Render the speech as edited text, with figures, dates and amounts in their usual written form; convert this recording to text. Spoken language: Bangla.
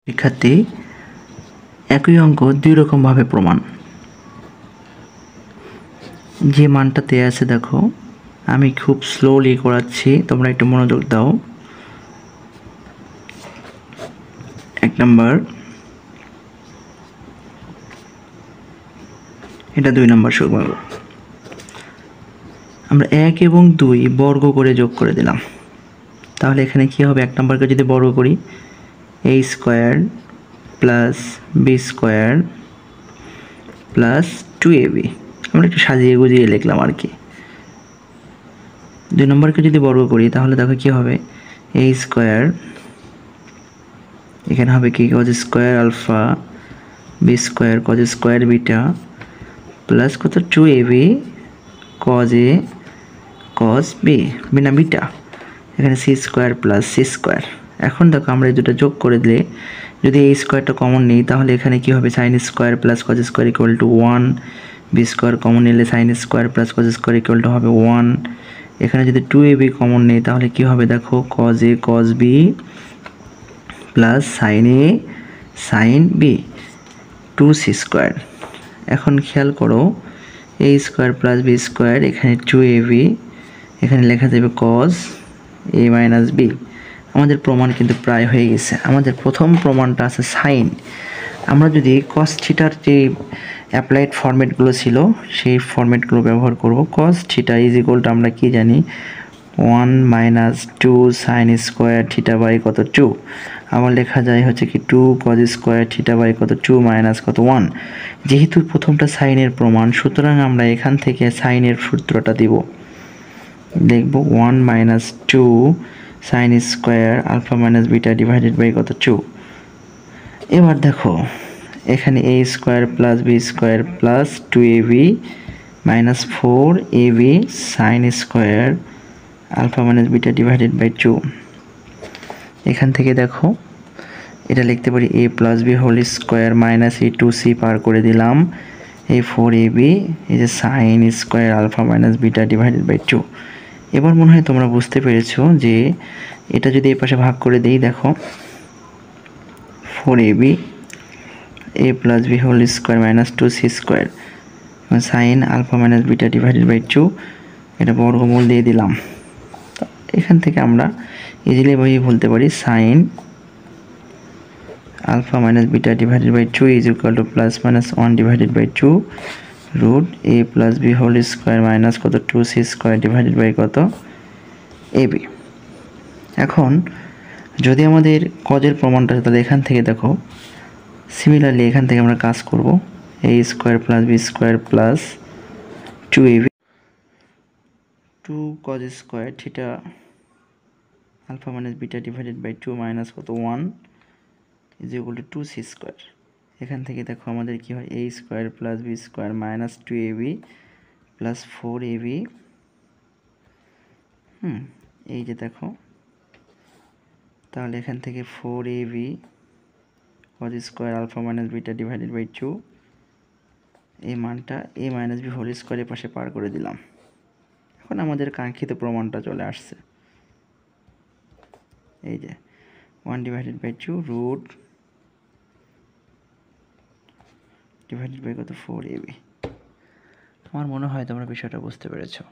শিক্ষার্থী, একই অঙ্ক দুই রকমভাবে প্রমাণ। যে মানটা দেয়া আছে দেখো, আমি খুব স্লোলি করাচ্ছি, তোমরা একটু মনোযোগ দাও। 1 নাম্বার, এটা 2 নাম্বার সমীকরণ। আমরা 1 এবং 2 বর্গ করে যোগ করে দিলাম। তাহলে এখানে কি হবে? 1 নাম্বারকে যদি বর্গ করি, a square plus b square plus 2ab, আমরা একটু সাজিয়ে গুজিয়ে লিখলাম আর কি। 2 নম্বরকে যদি বর্গ করি তাহলে দেখো কি হবে, a স্কয়ার, এখানে হবে কি cos square alpha, b square cos square beta plus কত 2ab cos a cos b বিনা বিটা, এখানে c square plus c square. এখন দেখো আমরা এই দুটো যোগ করে দিলে যদি a স্কয়ারটা কমন নেই তাহলে এখানে কি হবে, sin square plus cos square equal to 1, b square common নিলে sin square plus cos square equal to হবে 1। এখানে যদি 2ab কমন নেই তাহলে কি হবে দেখো, cos a cos b plus sin a sin b 2c square. এখন খেয়াল করো, a square plus b square, এখানে 2ab, এখানে লেখা যাবে cos a মাইনাস b। আমাদের প্রমাণ কিন্তু প্রায় হয়ে গেছে। আমাদের প্রথম প্রমাণটা আছে সাইন। আমরা যদি cos থিটার যে অ্যাপ্লাইড ফরম্যাটগুলো ছিল সেই ফরম্যাটগুলো ব্যবহার করব। cos theta is equal to আমরা কি জানি, 1 minus 2 sine square theta by কত 2। আবার লেখা যায় হচ্ছে কি 2 cos স্কোয়ার থিটা বাই কত 2 মাইনাস কত 1। যেহেতু প্রথমটা সাইনের প্রমাণ, সুতরাং আমরা এখান থেকে সাইনের সূত্রটা দিব, দেখব 1 minus 2 sine square alpha minus beta divided by কত 2। এবার দেখো এখানে a square plus b square plus 2ab minus 4ab sine square alpha minus beta divided by 2। এখান থেকে দেখো এটা লিখতে পারি a plus b whole square minus এই 2c পার করে দিলাম, এই 4ab, এই যে sine square alpha minus beta divided by 2। এবার মনে হয় তোমরা বুঝতে পেরেছো যে এটা যদি এই পাশে ভাগ করে দেই, দেখো 4ab a plus b whole square minus 2c square sine alpha minus beta divided by 2, এটা বর্গমূল দিয়ে দিলাম। এখান থেকে আমরা ইজিলি ভাবে বলতে পারি sine alpha minus beta divided by 2 is equal to plus minus 1 divided by 2 root a plus b whole square minus কত 2c স্কোয়ার ডিভাইডেড বাই কত ab। এখন যদি আমাদের কজের প্রমাণটা, তাহলে এখান থেকে দেখো সিমিলারলি এখান থেকে আমরা কাজ করব, a square plus b square plus 2ab 2 cos square theta alpha minus beta divided by 2 minus কত 1 is equal two 2c square. এখান থেকে দেখো আমাদের কি হয়, a square plus b square minus 2ab plus 4ab, এই যে দেখো, তাহলে এখান থেকে 4ab cos square alpha minus beta divided by 2, এই মানটা a মাইনাস b হোল স্কোয়ারের পাশে পার করে দিলাম। এখন আমাদের কাঙ্ক্ষিত প্রমাণটা চলে আসছে, এই যে 1 divided by 2 root divided by কত 4ab। আমার মনে হয় তোমরা বিষয়টা বুঝতে পেরেছো।